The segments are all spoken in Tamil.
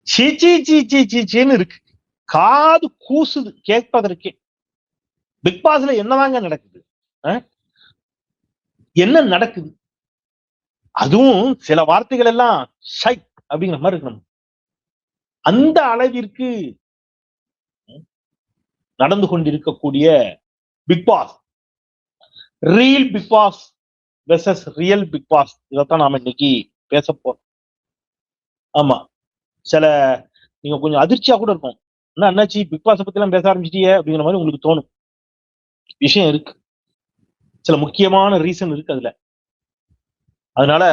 சீ சீ சீ சீ சீச்சின்னு இருக்கு. காது கூசுது கேட்பதற்கே. பிக் பாஸ்ல என்னதாங்க நடக்குது? என்ன நடக்குது? அதுவும் சில வார்த்தைகள் எல்லாம் ஷை அப்படிங்கிற மாதிரி இருக்கணும். அந்த அளவிற்கு நடந்து கொண்டிருக்கக்கூடிய Bigg Boss, real Bigg Boss versus real Bigg Boss, இதைத்தான் நாம இன்னைக்கு பேச போறோம். ஆமா, சில நீங்க கொஞ்சம் அதிர்ச்சியா கூட இருக்கும். என்ன அண்ணாச்சி பிக் பாஸ் பத்தி எல்லாம் பேச ஆரம்பிச்சிட்டீங்க அப்படிங்கிற மாதிரி உங்களுக்கு தோணும். விஷயம் இருக்கு, சில முக்கியமான ரீசன் இருக்கு அதுல. அதனால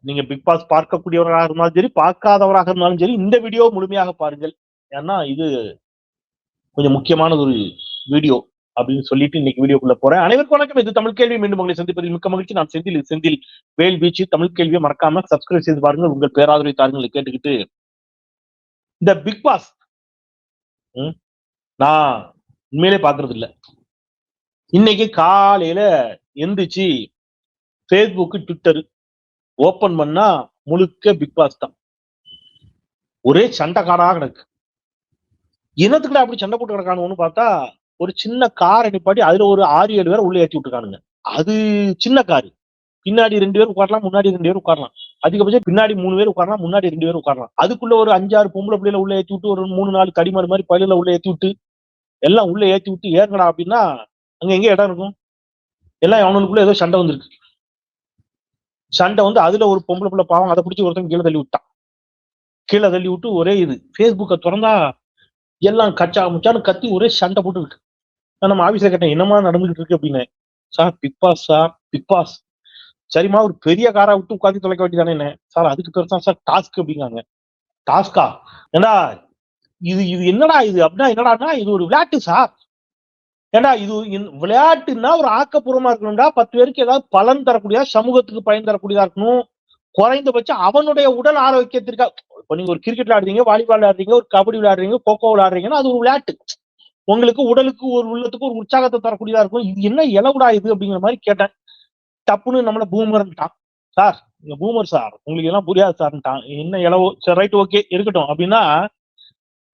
நீங்க பிக் பாஸ் பார்க்கக்கூடியவராக இருந்தாலும் சரி, பார்க்காதவராக இருந்தாலும் சரி, இந்த வீடியோ முழுமையாக பாருங்கள். ஏன்னா இது கொஞ்சம் முக்கியமான ஒரு வீடியோ அப்படின்னு சொல்லிட்டு இன்னைக்கு வீடியோக்குள்ள போறேன். அனைவருக்கும் வணக்கம். இது தமிழ் கேள்வி. மீண்டும் உங்களை சந்திப்பதில் மிக்க மகிழ்ச்சி. நான் செந்தில் வேல் வீச்சு. தமிழ் கேள்வியை மறக்காம சப்ஸ்கிரைப் செய்து பாருங்கள். உங்கள் பேராதரவை தாருங்களை கேட்டுக்கிட்டு, இந்த பிக் பாஸ் நான் உண்மையிலே பாக்குறது இல்ல. இன்னைக்கு காலையில எந்திரிச்சு பேஸ்புக், ட்விட்டர் ஓபன் பண்ணா முழுக்க பிக் பாஸ் தான். ஒரே சண்டைக்காடாக கிடக்கு. இனத்துக்குள்ள அப்படி சண்டை போட்டு கிடக்கானுன்னு பார்த்தா, ஒரு சின்ன கார் அனுப்பாட்டி அதுல ஒரு 6-7 பேரை உள்ள ஏற்றி விட்டுருக்கானுங்க. அது சின்ன காரு. பின்னாடி 2 பேர் உட்காரலாம், முன்னாடி 2 பேர் உட்காரலாம். அதிகபட்சம் பின்னாடி 3 பேர் உட்காரலாம், முன்னாடி 2 பேர் உட்காரலாம். அதுக்குள்ள ஒரு 5-6 பொம்பளை பிள்ளைல உள்ள ஏற்றி விட்டு, ஒரு 3-4 கடிமாடு மாதிரி பள்ளியில உள்ள ஏற்றி விட்டு, எல்லாம் உள்ள ஏற்றி விட்டு ஏறங்கடா அப்படின்னா அங்க எங்க இடம் இருக்கும்? எல்லாம் அவனுக்குள்ள ஏதோ சண்டை வந்திருக்கு. சண்டை வந்து அதுல ஒரு பொம்பளை பிள்ளை பாவம் அதை பிடிச்சி ஒருத்தன் கீழே தள்ளி விட்டான். கீழே தள்ளி விட்டு ஒரே இது பேஸ்புக்கை திறந்தா எல்லாம் கச்சா முச்சான்னு கத்தி ஒரே சண்டை போட்டு இருக்கு. நம்ம ஆபீஸ்ல கேட்டேன், என்னமா நடந்துகிட்டு இருக்கு அப்படின்னு. Sir Bigg Boss sir, Bigg Boss. சரிம்மா, ஒரு பெரிய காரா விட்டு உட்காந்து தொலைக்க வேண்டியதானே என்ன சார்? அதுக்கு பெருசா சார் டாஸ்க் அப்படிங்காங்க. டாஸ்கா? ஏண்டா இது இது என்னடா இது அப்படின்னா என்னடான்னா இது ஒரு விளையாட்டு சார். ஏண்டா இது விளையாட்டுன்னா ஒரு ஆக்கப்பூர்வமா இருக்கணும்டா. 10 பேருக்கு ஏதாவது பலன் தரக்கூடியதா, சமூகத்துக்கு பயன் தரக்கூடியதா இருக்கணும். குறைந்தபட்சம் அவனுடைய உடல் ஆரோக்கியத்திற்கா. இப்ப நீங்க ஒரு கிரிக்கெட் விளையாடுறீங்க, வாலிபால் விளையாடுறீங்க, ஒரு கபடி விளையாடுறீங்க, கோகோ விளையாடுறீங்கன்னா அது ஒரு விளையாட்டு. உங்களுக்கு உடலுக்கு ஒரு உள்ளத்துக்கு ஒரு உற்சாகத்தை தரக்கூடியதா இருக்கும். இது என்ன இலவுடா இது அப்படிங்கிற மாதிரி கேட்டேன். டப்புன்னு நம்மள பூமர்ன்ட்டான். சார் நீங்க பூமர் சார், உங்களுக்கு எல்லாம் புரியாது சார்ன்ட்டான். என்ன இலவோ, சரி ரைட் ஓகே இருக்கட்டும் அப்படின்னா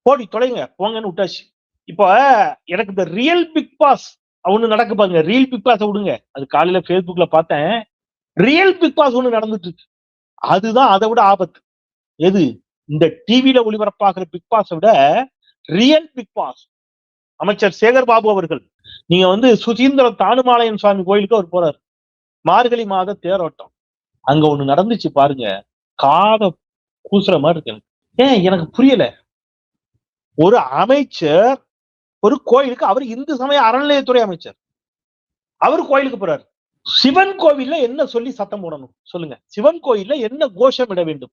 போடி தொலைங்க போங்கன்னு விட்டாச்சு. இப்ப எனக்கு இந்த ரியல் பிக் பாஸ் ஒண்ணு நடக்கு பாருங்க. ரியல் பிக் பாஸ் விடுங்க, அது காலையில பேஸ்புக்ல பார்த்தேன். ரியல் பிக் பாஸ் ஒண்ணு நடந்துட்டு இருக்கு. அதுதான் அதை விட ஆபத்து. எது? இந்த டிவியில ஒளிபரப்பாகிற பிக் பாஸை விட ரியல் பிக் பாஸ். அமைச்சர் சேகர் பாபு அவர்கள், நீங்க வந்து சுசீந்திரம் தானுமாலயம் சுவாமி கோயிலுக்கு அவர் போறாரு. மார்கழி மாத தேரோட்டம் அங்க ஒண்ணு நடந்துச்சு பாருங்க. காத கூசுற மாதிரி இருக்கு. ஏன் எனக்கு புரியல. ஒரு அமைச்சர் ஒரு கோயிலுக்கு, அவர் இந்து சமய அறநிலையத்துறை அமைச்சர், அவர் கோயிலுக்கு போறாரு. சிவன் கோவில்ல என்ன சொல்லி சத்தம் போடணும் சொல்லுங்க? சிவன் கோயில்ல என்ன கோஷம் இட வேண்டும்?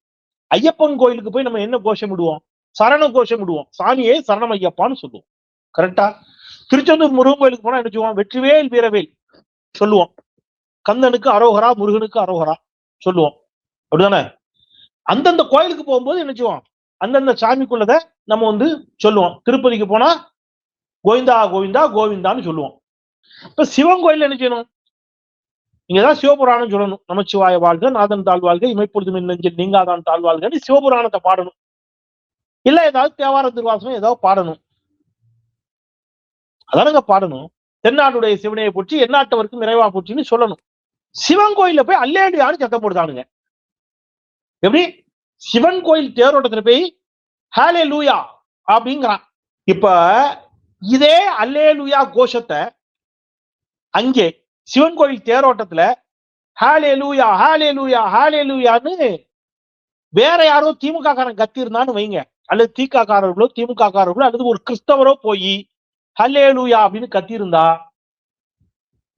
ஐயப்பன் கோயிலுக்கு போய் நம்ம என்ன கோஷம் விடுவோம்? சரண கோஷம் விடுவோம். சாமியே சரணம் ஐயப்பான்னு சொல்லுவோம். கரெக்டா? திருச்செந்தூர் முருகன் கோயிலுக்கு போனா என்ன சொல்லுவோம்? வெற்றிவேல் வீரவேல் சொல்லுவோம். கந்தனுக்கு அரோகரா, முருகனுக்கு அரோகரா சொல்லுவோம். அப்படிதானே? அந்தந்த கோயிலுக்கு போகும்போது என்ன செய்வோம்? அந்தந்த சாமிக்குள்ளத நம்ம வந்து சொல்லுவோம். திருப்பதிக்கு போனா கோவிந்தா கோவிந்தா கோவிந்தான்னு சொல்லுவோம். இப்ப சிவன் கோயில் என்ன செய்யணும்? நீங்க ஏதாவது சிவபுராணம் சொல்லணும். நமச்சிவாய வாழ்க, நாதன் தாழ்வாழ்க, இமைப்பொழுது நெஞ்சில் நீங்காதான் தாழ்வாழ்கன்னு சிவபுராணத்தை பாடணும். இல்ல ஏதாவது தேவார திருவாசகம் ஏதாவது பாடணும். அதானங்க பாடணும். தென்னாடுடைய சிவனையை போற்றி எந்நாட்டவருக்கும் நிறைவா போற்றின்னு சொல்லணும். சிவன் கோயில போய் அல்லேலுயான்னு சத்தம் போடுதானுங்க. எப்படி? சிவன் கோயில் தேரோட்டத்துல போய் ஹல்லேலூயா அப்படிங்கிறான். இப்ப இதே அல்லேலூயா கோஷத்தை அங்கே சிவன் கோயில் தேரோட்டத்துல ஹல்லேலூயா ஹல்லேலூயா ஹல்லேலூயான்னு வேற யாரோ திமுக காரன் கத்தி இருந்தான்னு வைங்க, அல்லது திக காரர்களோ திமுக காரர்களோ அல்லது ஒரு கிறிஸ்தவரோ போய் ஹல்லேலூயா அப்படின்னு கத்தி இருந்தா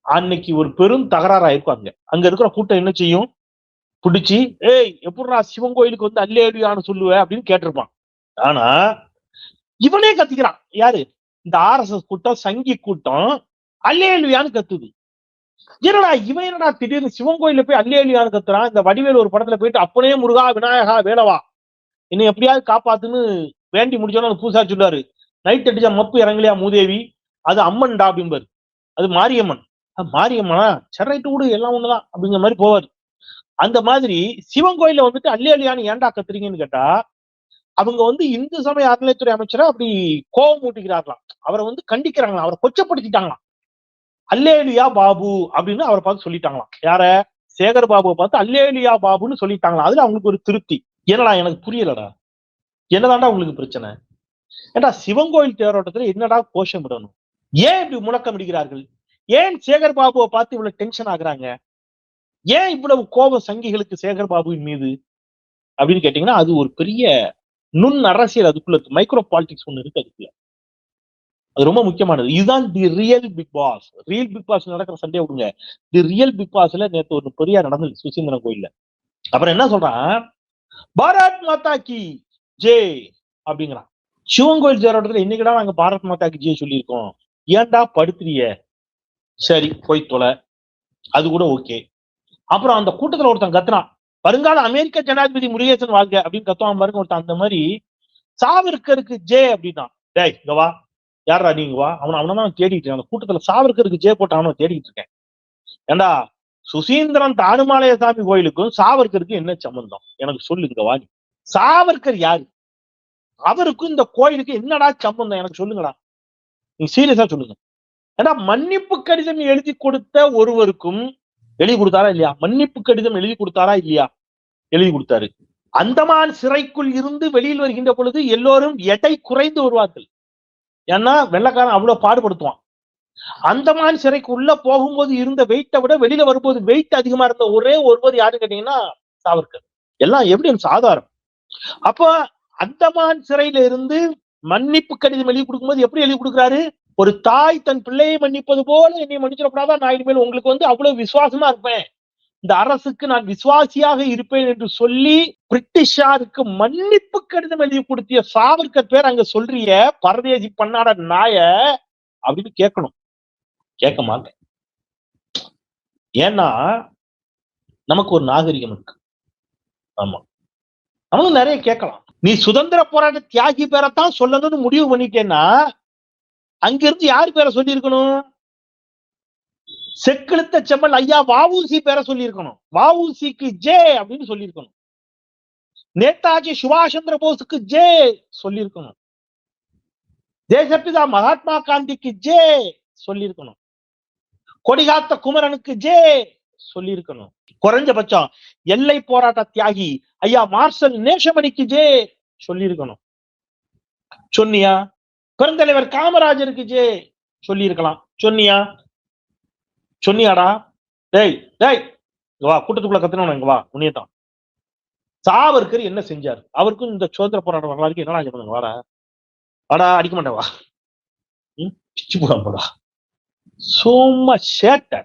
அன்னைக்கு ஒரு பெரும் தகராறு ஆயிருக்கும். அங்க இருக்கிற கூட்டம் என்ன செய்யும்? பிடிச்சி ஏய் எப்படிடா சிவன் கோயிலுக்கு வந்து அல்லேலூயான்னு சொல்லுவ அப்படின்னு கேட்டிருப்பான். ஆனா இவனே கத்திக்கிறான். யாரு? இந்த RSS கூட்டம், சங்கி கூட்டம் அல்லேலூயான்னு கத்துது. என்னடா இவன் என்னடா திடீர்னு சிவன் கோயில போய் அல்லேலூயான்னு கத்துறான்? இந்த வடிவேல் ஒரு படத்துல போயிட்டு அப்பனே முருகா விநாயகா வேலவா என்னை எப்படியாவது காப்பாத்துன்னு வேண்டி முடிச்சோன்னு அந்த பூசா சொல்லுவாரு. நைட் அடிச்சா மப்பு இறங்கலையா மூதேவி, அது அம்மன்டா அப்படிம்பாரு. அது மாரியம்மன். மாரியம்மனா? சரி ரைட்டு விடு, எல்லாம் ஒண்ணுதான் அப்படிங்கிற மாதிரி போவாரு. அந்த மாதிரி சிவன் கோயில வந்துட்டு அல்லேலூயான்னு ஏன்டா கத்துறீங்கன்னு கேட்டா, அவங்க இந்து சமய அறநிலைத்துறை அமைச்சரை அப்படி கோபம் ஊட்டுகிறார்களாம். அவரை கண்டிக்கிறாங்களாம், அவரை கொச்சப்படுத்திட்டாங்களாம். அல்லேலியா பாபு அப்படின்னு அவரை பார்த்து சொல்லிட்டாங்களாம். யார? சேகர் பாபுவை பார்த்து அல்லேலியா பாபுன்னு சொல்லிட்டாங்களாம். அதுல அவங்களுக்கு ஒரு திருப்தி. என்னடா எனக்கு புரியலடா, என்னதான்டா உங்களுக்கு பிரச்சனை? ஏண்டா சிவங்கோயில் தேரோட்டத்துல என்னடா கோஷம் விடணும்? ஏன் இப்படி முழக்கம் இடுகிறார்கள்? ஏன் சேகர் பாபுவை பார்த்து இவ்வளவு டென்ஷன் ஆகுறாங்க? ஏன் இவ்வளவு கோபம் சங்கிகளுக்கு சேகர் பாபுவின் மீது அப்படின்னு கேட்டீங்கன்னா, அது ஒரு பெரிய நுண் அரசியல், அதுக்குள்ள மைக்ரோ பாலிடிக்ஸ் ஒண்ணு இருக்கு அதுக்குள்ள. அது ரொம்ப முக்கியமானது. இதுதான் the real Bigg Boss. Real Bigg Boss நடக்கிற சண்டே விடுங்க, தி ரியல் பிக் பாஸ்ல நேற்று ஒரு பெரிய நடந்தது சுசீந்திரன் கோயில்ல. அப்புறம் என்ன சொல்றான்? பாரத் மாதா கி ஜெய் அப்படிங்கிறான். சிவன் கோயில் தேரோட்டத்துல இன்னைக்குடா நாங்க பாரத் மாதா கி ஜெய் சொல்லியிருக்கோம். ஏன்டா படுத்துறிய? சரி போய் தொலை, அது கூட ஓகே. அப்புறம் அந்த கூட்டத்துல ஒருத்தன் கத்துறான், வருங்கால அமெரிக்க ஜனாதிபதி முருகேசன் வாழ்க அப்படின்னு கத்துவான் பாருங்க ஒருத்தன். அந்த மாதிரி சாவர்கருக்கு ஜே அப்படின்னா, டேய் இங்க வா, யாரா நீங்க வா, அவனதான் தேடிட்டு இருக்கேன். அந்த கூட்டத்துல சாவர்கருக்கு ஜே போட்ட அவனை தேடிட்டு இருக்கேன். ஏண்டா சுசீந்திரன் தானுமாலய சாமி கோயிலுக்கும் சாவர்கருக்கு என்ன சம்பந்தம் எனக்கு சொல்லுங்க வா. சாவர்கர் யாரு? அவருக்கும் இந்த கோயிலுக்கு என்னடா சம்பந்தம் எனக்கு சொல்லுங்கடா, நீங்க சீரியஸா சொல்லுங்க. ஏன்னா மன்னிப்பு கடிதம் எழுதி கொடுத்த ஒருவருக்கும் எழுதி கொடுத்தாரா இல்லையா? மன்னிப்பு கடிதம் எழுதி கொடுத்தாரா இல்லையா? எழுதி கொடுத்தாரு. அந்தமான் சிறைக்குள் இருந்து வெளியில் வருகின்ற பொழுது எல்லோரும் எடை குறைந்து வருவார்கள். ஏன்னா வெள்ளக்காரன் அவ்வளவு பாடுபடுத்துவான். அந்தமான் சிறைக்கு உள்ள போகும்போது இருந்த வெயிட்டை விட வெளியில வரும்போது வெயிட் அதிகமா இருந்த ஒரே ஒருவர் யாருன்னு கேட்டீங்கன்னா சாவர்கர். எல்லாம் எவிடன்ஸ், ஆதாரம். அப்ப அந்தமான் சிறையில இருந்து மன்னிப்பு கடிதம் எழுதி கொடுக்கும்போது எப்படி எழுதி கொடுக்குறாரு? ஒரு தாய் தன் பிள்ளையை மன்னிப்பது போல என்னை மன்னிச்சிடக்கூடாதான், நான் இனிமேல் உங்களுக்கு அவ்வளவு விசுவாசமா இருப்பேன், இந்த அரசுக்கு நான் விசுவாசியாக இருப்பேன் என்று சொல்லி பிரிட்டிஷாருக்கு மன்னிப்பு கடிதம் எழுதி கொடுத்திய சாவர்கர் பேர் அங்க சொல்றிய பரதேசி பண்ணாட நாய அப்படின்னு கேட்கணும். கேட்க மாட்டேன். ஏன்னா நமக்கு ஒரு நாகரிகம் இருக்கு. ஆமா, நமக்கு நிறைய கேட்கலாம். நீ சுதந்திர போராட்ட தியாகி பேரைத்தான் சொல்லணும்னு முடிவு பண்ணிட்டேன்னா அங்கிருந்து யாரு பேரை சொல்லி இருக்கணும்? செக்கெழுத்த செம்மல் ஐயா வஉசி பேரை சொல்லி இருக்கணும். வஉசிக்கு ஜே அப்படின்னு சொல்லி இருக்கணும். நேதாஜி சுபாஷ் சந்திர போஸுக்கு ஜே சொல்லி இருக்கணும். தேசப்பிதா மகாத்மா காந்திக்கு ஜே சொல்லி இருக்கணும். கொடிகாத்த குமரனுக்கு ஜே சொல்லி இருக்கணும். குறைஞ்சபட்சம் எல்லை போராட்ட தியாகி ஐயா மார்ஷல் நேசமணிக்கு ஜே சொல்லி இருக்கணும். சொன்னியா? பெருந்தலைவர் காமராஜருக்கு ஜே சொல்லி இருக்கலாம். சொன்னியா? சொன்னியாடா? டேய் டேய் வா, கூட்டத்துக்குள்ள கத்துனவன இங்க வா, உன்னையத்தான். சாவர்கர் என்ன செஞ்சாரு? அவருக்கும் இந்த சுதந்திர போராட்ட வரலாறுக்கு என்னடா சொல்லுங்க? வாடா வாடா, அடிக்க மாட்டேன் வா, பிச்சு போடா, சும்மா சேட்ட.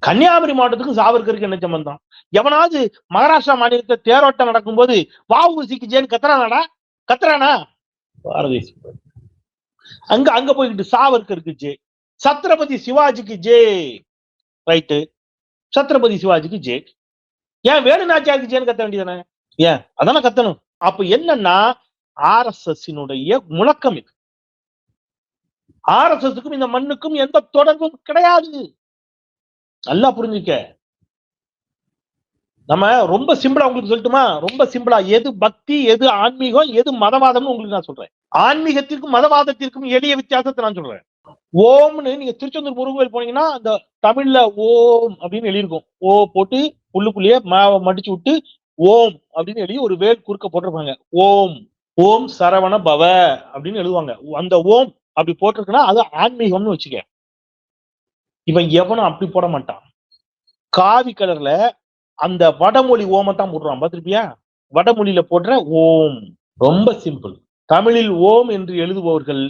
கன்னியாகுமரி மாவட்டத்துக்கும் சாவர்கருக்கு என்ன சம்பந்தம்? எவனாவது மகாராஷ்டிரா மாநிலத்தை தேரோட்டம் நடக்கும் போது வஉசிக்கு ஜேன்னு கத்துறானாடா? கத்துறானா? பாரதேசி. அங்க போய்கிட்டு சாவர்கருக்கு ஜே, சத்ரபதி சிவாஜிக்கு ஜே. ரைட்டு, சத்ரபதி சிவாஜிக்கு ஜே. ஏன் வேலுநாச்சியாருக்கு ஜேன்னு கத்த வேண்டியதானே? ஏன் அதானே கத்தணும்? அப்ப என்னன்னா RSS முழக்கம் இது. RSSக்கும் இந்த மண்ணுக்கும் எந்த தொடர்பும் கிடையாது. நல்லா புரிஞ்சுக்க. நம்ம ரொம்ப சிம்பிளா உங்களுக்கு சொல்லட்டுமா? ரொம்ப சிம்பிளா, எது பக்தி, எது ஆன்மீகம், எது மதவாதம்னு உங்களுக்கு நான் சொல்றேன். ஆன்மீகத்திற்கும் மதவாதத்திற்கும் எளிய வித்தியாசத்தை நான் சொல்றேன். ஓம்னு நீங்க திருச்செந்தூர் முருகன் போனீங்கன்னா அந்த தமிழ்ல ஓம் அப்படின்னு எழுதியிருக்கும். ஓ போட்டு புள்ளுக்குள்ளேயே மடிச்சு விட்டு ஓம் அப்படின்னு எழுதி ஒரு வேல் குறுக்க போட்டிருப்பாங்க. ஓம் ஓம் சரவண பவ அப்படின்னு எழுதுவாங்க. அந்த ஓம் அப்படி போட்டிருக்குன்னா அது ஆன்மீகம்னு வச்சுக்க. இவன் எவனும் அப்படி போட மாட்டான். காவி கலர்ல அந்த வடமொழி ஓமத்தான் போடுறான். பார்த்திருப்பியா? வடமொழியில போடுற ஓம். ரொம்ப சிம்பிள். தமிழில் ஓம் என்று எழுதுபவர்கள்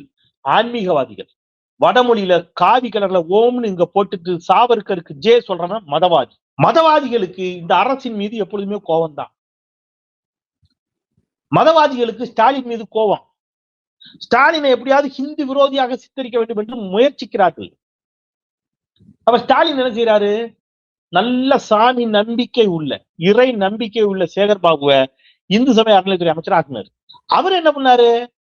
ஆன்மீகவாதிகள். வடமொழியில காவி கலர்ல ஓம்னு இங்க போட்டுட்டு சாவர்கருக்கு ஜே சொல்றவன் மதவாதி. மதவாதிகளுக்கு இந்த அரசின் மீது எப்பொழுதுமே கோபம் தான். மதவாதிகளுக்கு ஸ்டாலின் மீது கோபம். ஸ்டாலினை எப்படியாவது ஹிந்தி விரோதியாக சித்தரிக்க வேண்டும் என்று முயற்சிக்கிறார்கள். அப்ப ஸ்டாலின் என்ன செய்யறாரு? நல்ல சாமி நம்பிக்கை உள்ள, இறை நம்பிக்கை உள்ள சேகர் பாபுவை இந்து சமய அறநிலைத்துறை அமைச்சர் ஆக்குனாரு. அவர் என்ன பண்ணாரு?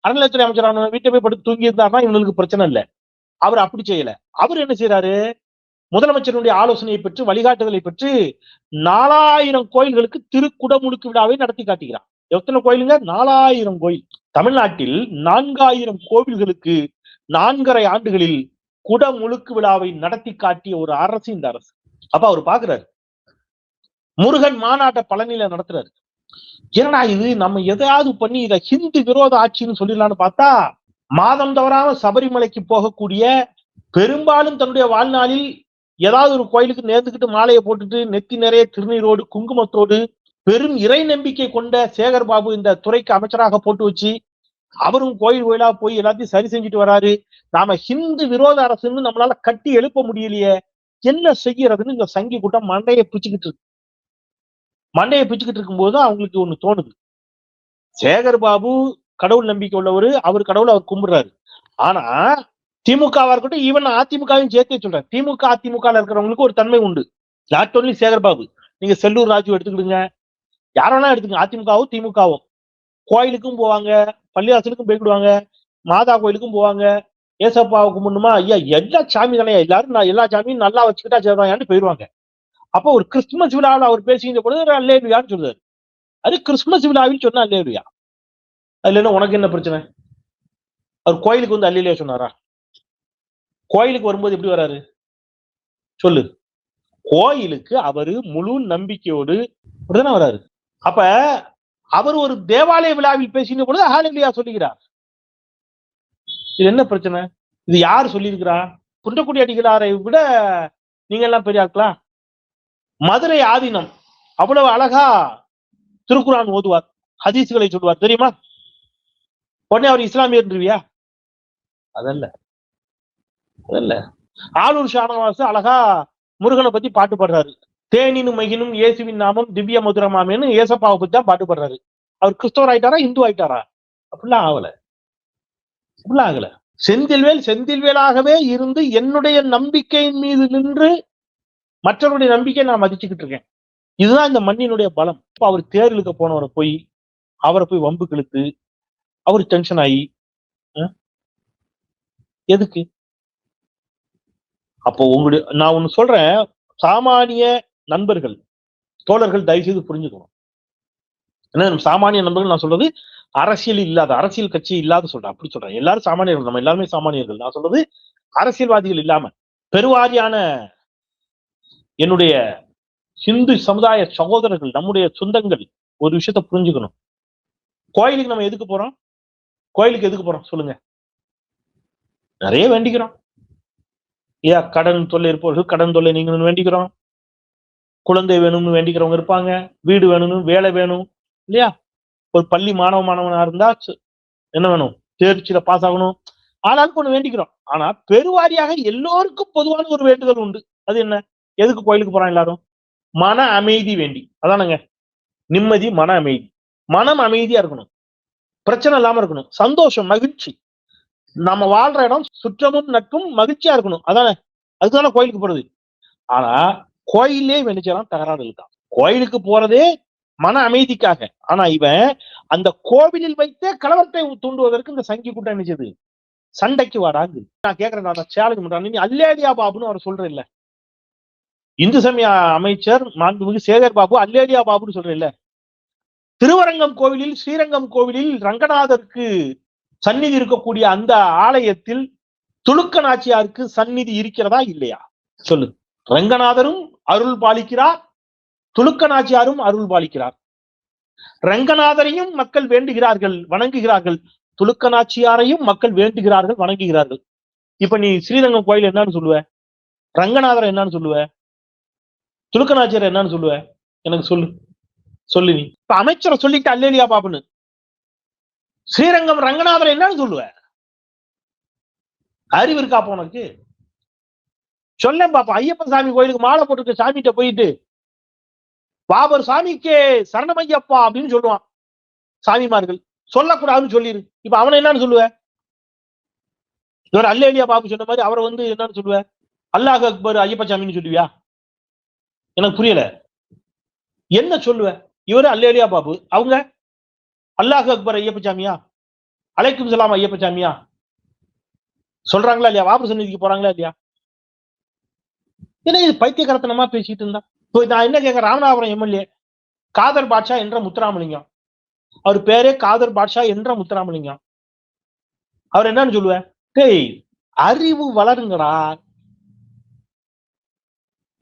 அறநிலைத்துறை அமைச்சர் வீட்டை போய் படுத்து தூங்கி இருந்தாருன்னா இவங்களுக்கு பிரச்சனை இல்லை. அவர் அப்படி செய்யல. அவர் என்ன செய்யறாரு? முதலமைச்சருடைய ஆலோசனையை பெற்று, வழிகாட்டுதலை பெற்று 4000 கோயில்களுக்கு திருக்குடமுழுக்கு விழாவை நடத்தி காட்டுகிறார். எத்தனை கோயிலுங்க? 4000 கோயில். தமிழ்நாட்டில் 4000 கோவில்களுக்கு 4.5 ஆண்டுகளில் குடமுழுக்கு விழாவை நடத்தி காட்டிய ஒரு அரசு இந்த அரசு. அப்ப அவர் பாக்குறாரு, முருகன் மாநாட்டை பழனியில நடத்துறாரு. ஏன்னா இது நம்ம எதையாவது பண்ணி இதை ஹிந்து விரோத ஆட்சின்னு சொல்லிடலான்னு பார்த்தா, மாதம் தவறாம சபரிமலைக்கு போகக்கூடிய, பெரும்பாலும் தன்னுடைய வாழ்நாளில் ஏதாவது ஒரு கோயிலுக்கு நேர்ந்துக்கிட்டு மாலையை போட்டுட்டு நெத்தி நிறைய திருநீரோடு குங்குமத்தோடு பெரும் இறை நம்பிக்கை கொண்ட சேகர் பாபு இந்த துறைக்கு அமைச்சராக போட்டு வச்சு அவரும் கோயில் கோயிலா போய் எல்லாத்தையும் சரி செஞ்சுட்டு வராரு. நாம ஹிந்து விரோத அரசுன்னு நம்மளால கட்டி எழுப்ப முடியலையே, என்ன செய்யறதுன்னு இந்த சங்கி கூட்டம் மண்டையை பிச்சுக்கிட்டு இருக்கும்போது அவங்களுக்கு ஒண்ணு தோணுது. சேகர் பாபு கடவுள் நம்பிக்கை உள்ளவர், அவர் கடவுளை அவர் கும்பிடுறாரு. ஆனா திமுகவா இருக்கட்டும், ஈவன் அதிமுகவையும் சேர்த்தே சொல்றாரு. திமுக அதிமுக இருக்கிறவங்களுக்கு ஒரு தன்மை உண்டு. நாட் ஒன்லி சேகர் பாபு, நீங்க செல்லூர் ராஜு எடுத்துக்கிடுங்க, யாரெல்லாம் எடுத்துங்க, அதிமுகவும் திமுகவும் கோயிலுக்கும் போவாங்க, பள்ளிவாசலுக்கும் போய்விடுவாங்க, மாதா கோயிலுக்கும் போவாங்க, ஏசப்பாவை கும்பிடணுமா, ஐயா எல்லா சாமி தானே, எல்லாரும் எல்லா சாமியும் நல்லா வச்சுக்கிட்டா சேர்றான்னு போயிடுவாங்க. அப்போ ஒரு கிறிஸ்துமஸ் விழாவில் அவர் பேசுகின்ற பொழுது அல்லேலுயான்னு சொல்றாரு. அது கிறிஸ்துமஸ் விழாவில் சொன்னா அல்லேலுயா, அதுல என்ன உனக்கு என்ன பிரச்சனை? அவர் கோயிலுக்கு வந்து அல்லேலுயா சொன்னாரா? கோயிலுக்கு வரும்போது எப்படி வராரு சொல்லு? கோயிலுக்கு அவரு முழு நம்பிக்கையோடு அப்படிதானே வராரு. அப்ப அவர் ஒரு தேவாலய விழாவில் பேசின பொழுது ஹல்லேலூயா சொல்லுகிறார். இது என்ன பிரச்சனை? இது யார் சொல்லியிருக்கிறா? குன்றக்குடி அடிகளாரை விட நீங்க எல்லாம் பெரிய ஆட்களா? மதுரை ஆதீனம் அவ்வளவு அழகா திருக்குரான் ஓதுவார், ஹதீஸ்களை சொல்லுவார் தெரியுமா? உடனே அவர் இஸ்லாமியர்ன்றியா? அதல்ல. ஆளூர் ஷானவாசு அழகா முருகனை பத்தி பாட்டு பாடுறாரு. தேனினும் மகினும் இயேசுவின் நாமம் திவ்ய மதுரமாமேன்னு ஏசப்பாவை பத்தி தான் பாட்டு பாடுறாரு. அவர் கிறிஸ்தவர் ஆயிட்டாரா, இந்து ஆயிட்டாரா? அப்படிலாம் ஆகல. செந்தில்வேலாகவே இருந்து என்னுடைய நம்பிக்கையின் மீது நின்று மற்றவருடைய நம்பிக்கையை நான் மதிச்சுக்கிட்டு இருக்கேன். இதுதான் இந்த மண்ணினுடைய பலம். இப்ப அவர் தேர்தலுக்கு போனவரை போய் அவரை போய் வம்பு கிழத்து அவர் டென்ஷன் ஆகி எதுக்கு? அப்போ நான் ஒண்ணு சொல்றேன், சாமானிய நண்பர்கள் தோழர்கள் தயவு செய்து புரிஞ்சுக்கணும். என்ன சாமானிய நண்பர்கள் நான் சொல்றது அரசியல் கட்சி இல்லாத சொல்றேன். அப்படி சொல்றேன், எல்லாரும் சாமானியர்கள், நம்ம எல்லாருமே சாமானியர்கள். நான் சொல்றது அரசியல்வாதிகள் இல்லாம பெருவாரியான என்னுடைய ஹிந்து சமுதாய சகோதரர்கள், நம்முடைய சொந்தங்கள் ஒரு விஷயத்த புரிஞ்சுக்கணும். கோயிலுக்கு நம்ம எதுக்கு போறோம் சொல்லுங்க? நிறைய வேண்டிக்கிறோம். கடன் தொல்லை இருப்பவர்கள் கடன் தொல்லை நீங்கணும்னு வேண்டிக்கிறோம். குழந்தை வேணும்னு வேண்டிக்கிறவங்க இருப்பாங்க. வீடு வேணும்னு, வேலை வேணும் இல்லையா? ஒரு பள்ளி மாணவனா இருந்தா என்ன வேணும்? தேர்ச்சியில பாஸ் ஆகணும். ஆனாலும் ஒண்ணு வேண்டிக்கிறோம். ஆனா பெருவாரியாக எல்லோருக்கும் பொதுவான ஒரு வேண்டுதல் உண்டு. அது என்ன? எதுக்கு கோயிலுக்கு போறான் எல்லாரும்? மன அமைதி வேண்டி. அதானுங்க நிம்மதி, மன அமைதி. மனம் அமைதியா இருக்கணும், பிரச்சனை இல்லாம இருக்கணும், சந்தோஷம், மகிழ்ச்சி. நம்ம வாழ்ற இடம் சுற்றமும் நட்பும் மகிழ்ச்சியா இருக்கணும். அதானே, அதுதானே கோயிலுக்கு போறது. ஆனா கோயிலே வெனிச்சலாம் தகராறு இருக்கான். கோயிலுக்கு போறதே மன அமைதிக்காக. ஆனா இவன் அந்த கோவிலில் வைத்தே கலவரத்தை தூண்டுவதற்கு இந்த சங்கி கூட்டம் நினைச்சது. சண்டைக்கு வாடாங்க. நான் கேட்கிறேன், நான் சேலஞ்ச் பண்றேன், நீ அல்லேலியா பாபுன்னு அவர் சொல்ற இல்ல, இந்து சமய அமைச்சர் மாண்புமிகு சேகர் பாபு அல்லேலியா பாபுன்னு சொல்ற இல்ல. திருவரங்கம் கோவிலில், ஸ்ரீரங்கம் கோவிலில் ரங்கநாதருக்கு சந்நிதி இருக்கக்கூடிய அந்த ஆலயத்தில் துலுக்க நாச்சியாருக்கு சந்நிதி இருக்கிறதா இல்லையா சொல்லு? ரங்கநாதரும் அருள் பாலிக்கிறார், துலுக்க நாச்சியாரும் அருள் பாலிக்கிறார். ரங்கநாதரையும் மக்கள் வேண்டுகிறார்கள், வணங்குகிறார்கள். துலுக்க நாச்சியாரையும் மக்கள் வேண்டுகிறார்கள், வணங்குகிறார்கள். இப்ப நீ ஸ்ரீரங்கம் கோயில் என்னன்னு சொல்லுவ? ரங்கநாதர் என்னன்னு சொல்லுவ? துலுக்க நாச்சியார் என்னன்னு சொல்லுவ? எனக்கு சொல்லு நீ. இப்ப அமைச்சரை சொல்லிட்டு அல்லேலியா பாபுன்னு, ஸ்ரீரங்கம் ரங்கநாதர் என்னன்னு சொல்லுவ? அறிவு இருக்கா உனக்கு? சொல்ல பாப்பா. ஐயப்பன் சாமி கோயிலுக்கு மாலை போட்டுட்டு சாமிகிட்ட போயிட்டு பாபர் சாமிக்கே சரணமையப்பா அப்படின்னு சொல்லுவான். சாமிமார்கள் சொல்லக்கூடாதுன்னு சொல்லிரு. இப்ப அவனை என்னன்னு சொல்லுவ? இவர் அல்லேலியா பாபு சொன்ன மாதிரி அவரை வந்து என்னன்னு சொல்லுவ? அல்லாஹ் அக்பர் ஐயப்ப சாமின்னு சொல்லுவியா? எனக்கு புரியல. என்ன சொல்லுவ? இவரு அல்லேலியா பாபு, அவங்க அல்லாஹ் அக்பர் ஐயப்ப சாமியா, அலைக்கும் சலாம் ஐயப்ப சாமியா சொல்றாங்களா இல்லையா? வாபு சந்நிதிக்கு போறாங்களா இல்லையா? ஏன்னா இது பைத்தியகரத்தனமா பேசிட்டு இருந்தா. இப்போ நான் என்ன கேட்கிறேன், ராமநாதபுரம் எம்எல்ஏ காதர் பாட்ஷா என்ற முத்துராமலிங்கம் அவர் பேரே காதர் பாட்ஷா என்ற முத்துராமலிங்கம். அவர் என்னன்னு சொல்லுவேன், டேய் அறிவு வளருங்கடா.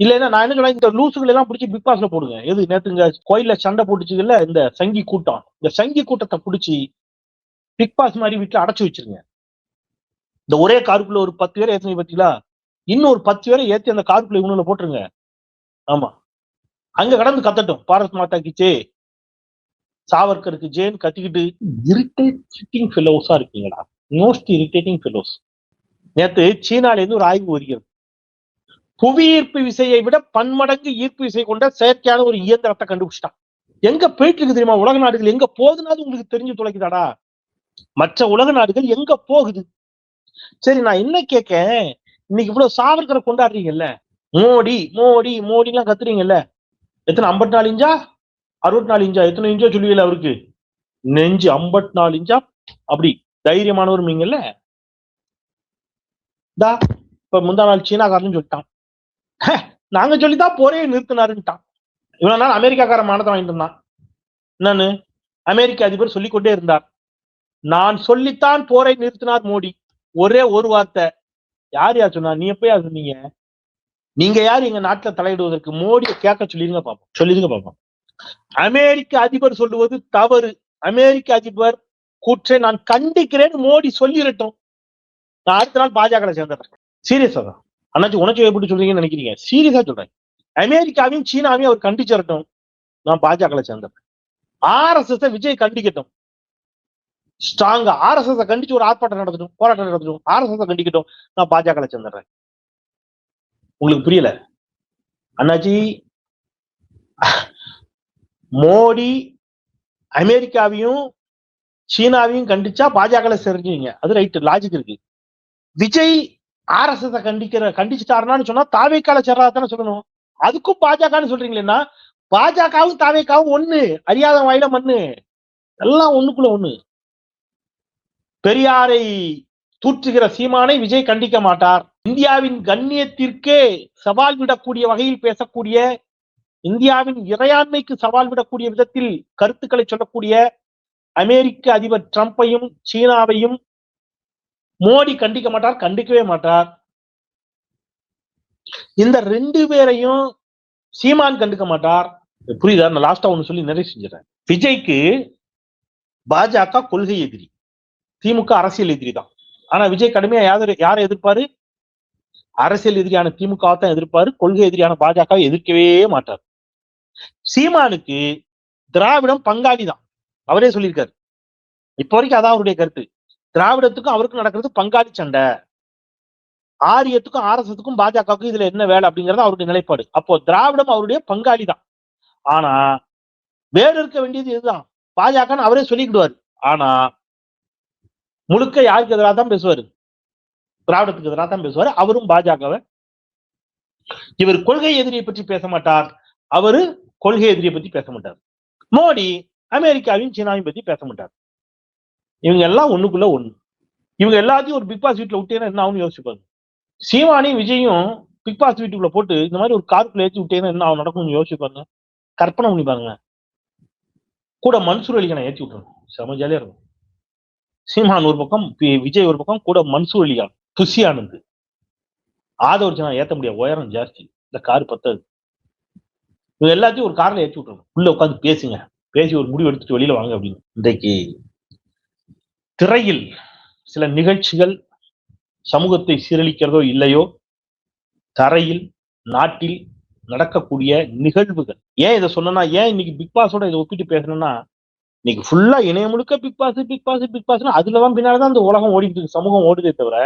இல்லைன்னா நான் என்ன சொல்றேன், இந்த லூசுகள் எல்லாம் பிடிச்சி பிக் பாஸ்ல போடுங்க. எது நேத்துங்க கோயில்ல சண்டை போட்டுச்சுல இந்த சங்கி கூட்டம், இந்த சங்கி கூட்டத்தை பிடிச்சி பிக் பாஸ் மாதிரி வீட்டுல அடைச்சு வச்சிருங்க. இந்த ஒரே காருக்குள்ள ஒரு 10 பேரை ஏற்றி பார்த்தீங்களா, இன்னும் ஒரு 10 பேரை ஏற்றி அந்த காருக்குள்ள இவனுல போட்டுருங்க. ஆமா, அங்க கடந்து கத்தட்டும், பாரத் மாதா கிச்சே சாவர்கருக்கு ஜேன் கத்திக்கிட்டு. இரிட்டேட்டிங் ஃபெலோஸா இருக்கீங்களா, மோஸ்ட் இரிட்டேட்டிங் ஃபெலோஸ். நேத்து சீனால இருந்து ஒரு ஆய்வு வருகிறது. புவி ஈர்ப்பு விசையை விட பன்மடங்கு ஈர்ப்பு விசை கொண்ட செயற்கையான ஒரு இயந்திரத்தை கண்டுபிடிச்சிட்டான். எங்க போயிட்டு இருக்கு தெரியுமா? உலக நாடுகள் எங்க போகுதுன்னு உங்களுக்கு தெரிஞ்சு தொலைக்குதாடா? மற்ற உலக நாடுகள் எங்க போகுது? சரி, நான் என்ன கேட்கேன், இன்னைக்கு இவ்வளவு சாவர்கரை கொண்டாடுறீங்கல்ல, மோடி மோடி மோடி எல்லாம் கத்துறீங்கல்ல, எத்தனை 54 இன்ச்சா 64 இன்ச்சா எத்தனை இன்ச்சோ சொல்லுவீங்களா? அவருக்கு நெஞ்சு 54 இன்ச்சா, அப்படி தைரியமானவர் நீங்கல்ல. இப்ப முந்தா நாள் சீனாக்காரன்னு சொல்லிட்டான், நாங்க சொல்லித்தான் போரே நிறுத்தினாருன்ட்டான். இவ்வளவு நாள் அமெரிக்காக்கார மானத்தை வாங்கிட்டு இருந்தான். என்னன்னு அமெரிக்க அதிபர் சொல்லிக்கொண்டே இருந்தார், நான் சொல்லித்தான் போரை நிறுத்தினார் மோடி. ஒரே ஒரு வார்த்தை. யார் யார் சொன்னா? நீ எப்ப யார் சொன்னீங்க? நீங்க யார் எங்க நாட்டுல தலையிடுவதற்கு? மோடியை கேட்க சொல்லிருங்க பாப்போம், சொல்லிருங்க பாப்போம். அமெரிக்க அதிபர் சொல்லுவது தவறு, அமெரிக்க அதிபர் கூற்றை நான் கண்டிக்கிறேன், மோடி சொல்லிடட்டும், நான் அடுத்த நாள் பாஜக சேர்ந்துடுறேன். சீரியஸா தான் அண்ணாச்சி, உனக்கு எப்படி சொல்றீங்கன்னு நினைக்கிறீங்க? சீரியஸா சொல்றேன், அமெரிக்காவையும் சீனாவையும் அவர் கண்டிச்சிடட்டும், நான் பாஜக சேர்ந்துடுறேன். RSS விஜய் கண்டிக்கட்டும், ஸ்ட்ராங்கா RSS கண்டிச்சு ஒரு ஆர்ப்பாட்டம் நடத்தட்டும், போராட்டம் நடத்தட்டும், RSS கண்டிக்கட்டும், நான் பாஜக சேர்ந்துடுறேன். உங்களுக்கு புரியல அண்ணாச்சி? மோடி அமெரிக்காவையும் சீனாவையும் கண்டிச்சா பாஜக சேர்றீங்க, அது ரைட், லாஜிக் இருக்கு. விஜய் RSS கண்டிச்சுட்டாருன்னு சொன்னா தாவேக்கால சேர்றாதானே சொல்லணும். அதுக்கும் பாஜகன்னு சொல்றீங்களா? பாஜகவும் தாவேக்காவும் ஒண்ணு, அறியாத வாயில மண்ணு, எல்லாம் ஒண்ணுக்குள்ள ஒண்ணு. பெரியாரை தூற்றுகிற சீமானை விஜய் கண்டிக்க மாட்டார். இந்தியாவின் கண்ணியத்திற்கே சவால் விடக்கூடிய வகையில் பேசக்கூடிய, இந்தியாவின் இறையாண்மைக்கு சவால் விடக்கூடிய விதத்தில் கருத்துக்களை சொல்லக்கூடிய அமெரிக்க அதிபர் டிரம்பையும் சீனாவையும் மோடி கண்டிக்க மாட்டார், கண்டிக்கவே மாட்டார். இந்த 2 பேரையும் சீமான் கண்டுக்க மாட்டார். புரியுதா? நான் லாஸ்டா ஒண்ணு சொல்லி நிறைய செஞ்சிடறேன். விஜய்க்கு பாஜக கொள்கை எதிரி, திமுக அரசியல் எதிரி தான். ஆனா விஜய் கடுமையா யாரை எதிர்ப்பாரு? அரசியல் எதிரியான திமுக தான் எதிர்ப்பாரு, கொள்கை எதிரியான பாஜகவை எதிர்க்கவே மாட்டார். சீமானுக்கு திராவிடம் பங்காளி தான், அவரே சொல்லியிருக்காரு. இப்ப வரைக்கும் அதான் அவருடைய கருத்து. திராவிடத்துக்கும் அவருக்கும் நடக்கிறது பங்காளி சண்டை, ஆரியத்துக்கும் RSSக்கும் பாஜகவுக்கும் இதுல என்ன வேலை அப்படிங்கறது அவருடைய நிலைப்பாடு. அப்போ திராவிடம் அவருடைய பங்காளி தான். ஆனா வேறு இருக்க வேண்டியது இதுதான், பாஜகன்னு அவரே சொல்லிக்கிடுவாரு. ஆனா முழுக்க யாருக்கு எதிராக தான் பேசுவாரு? திராவிடத்துக்கு எதிராக தான் பேசுவாரு. அவரும் பாஜகவை, இவர் கொள்கை எதிரியை பற்றி பேச மாட்டார், அவரு கொள்கை எதிரியை பத்தி பேச மாட்டார். மோடி அமெரிக்காவையும் சீனாவையும் பத்தி பேச மாட்டார். இவங்க எல்லாம் ஒண்ணுக்குள்ள ஒண்ணு. இவங்க எல்லாத்தையும் ஒரு பிக் பாஸ் வீட்டுல விட்டேன்னா என்ன ஆகும்னு யோசிச்சுப்பாங்க. சீமானையும் விஜயும் பிக் பாஸ் வீட்டுக்குள்ள போட்டு இந்த மாதிரி ஒரு காருக்குள்ள ஏற்றி விட்டேன்னா என்ன ஆகும் நடக்கும்னு யோசிச்சுப்பாங்க, கற்பனை பண்ணி பாருங்க. கூட மன்சூர் அலிகானை ஏற்றி விட்டுருங்க, செம ஜாலியா இருக்கும். சீமான் ஒரு பக்கம், விஜய் ஒரு பக்கம், கூட மன்சூர் அலிகான், புஷி ஆனந்த், ஆதவர்ஜனா ஏத்த முடியாது, உயரம் ஜாஸ்தி, இந்த கார் பத்தாது. இவங்க எல்லாத்தையும் ஒரு கார்ல ஏற்றி விட்டுருங்க, உள்ள உட்காந்து பேசுங்க, பேசி ஒரு முடிவு எடுத்துட்டு வெளியில வாங்க அப்படின்னு. இன்றைக்கு திரையில் சில நிகழ்ச்சிகள் சமூகத்தை சீரழிக்கிறதோ இல்லையோ, தரையில் நாட்டில் நடக்கக்கூடிய நிகழ்வுகள். ஏன் இதை சொன்னா, ஏன் இன்னைக்கு பிக் பாஸோட இதை ஒப்பிட்டு பேசணும்னா, இன்னைக்கு ஃபுல்லா இணையம் முழுக்க Bigg Boss Bigg Boss Bigg Boss, அதுலதான் பின்னால்தான் அந்த உலகம் ஓடிட்டு இருக்கு, சமூகம் ஓடுதே தவிர,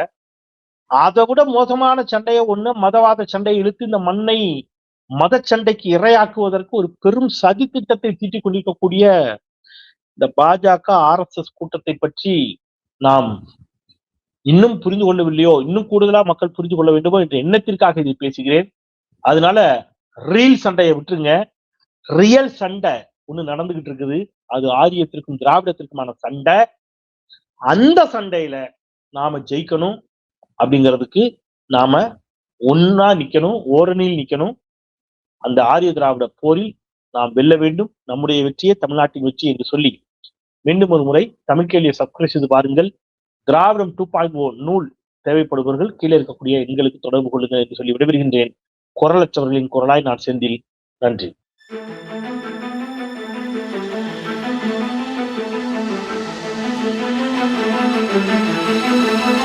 அதை விட மோசமான சண்டையை ஒண்ணு மதவாத சண்டையை இழுத்து இந்த மண்ணை மத சண்டைக்கு இரையாக்குவதற்கு ஒரு பெரும் சதி திட்டத்தை தீட்டிக் கொண்டிருக்கக்கூடிய இந்த பாஜக RSS கூட்டத்தை பற்றி நாம் இன்னும் புரிந்து கொள்ளவில்லையோ, இன்னும் கூடுதலா மக்கள் புரிந்து கொள்ள வேண்டுமோ என்ற எண்ணத்திற்காக இதை பேசுகிறேன். அதனால ரீல் சண்டையை விட்டுருங்க, ரியல் சண்டை ஒண்ணு நடந்துகிட்டு இருக்குது, அது ஆரியத்திற்கும் திராவிடத்திற்குமான சண்டை. அந்த சண்டையில நாம ஜெயிக்கணும் அப்படிங்கிறதுக்கு நாம ஒன்னா நிக்கணும், ஓரணியில் நிக்கணும். அந்த ஆரிய திராவிட போரில் நாம் வெல்ல வேண்டும், நம்முடைய வெற்றியே தமிழ்நாட்டின் வெற்றி என்று சொல்லி மீண்டும் ஒரு முறை தமிழ் கேள்வியை சப்ஸ்கிரைப் செய்து பாருங்கள். திராவிடம் 2.0 நூல் தேவைப்படுபவர்கள் கீழே இருக்கக்கூடிய எண்களுக்கு தொடர்பு கொள்ளுங்கள் என்று சொல்லி விடைபெறுகின்றேன். குரலற்றவர்களின் குரலாய் நான் செந்தில். நன்றி. Thank you.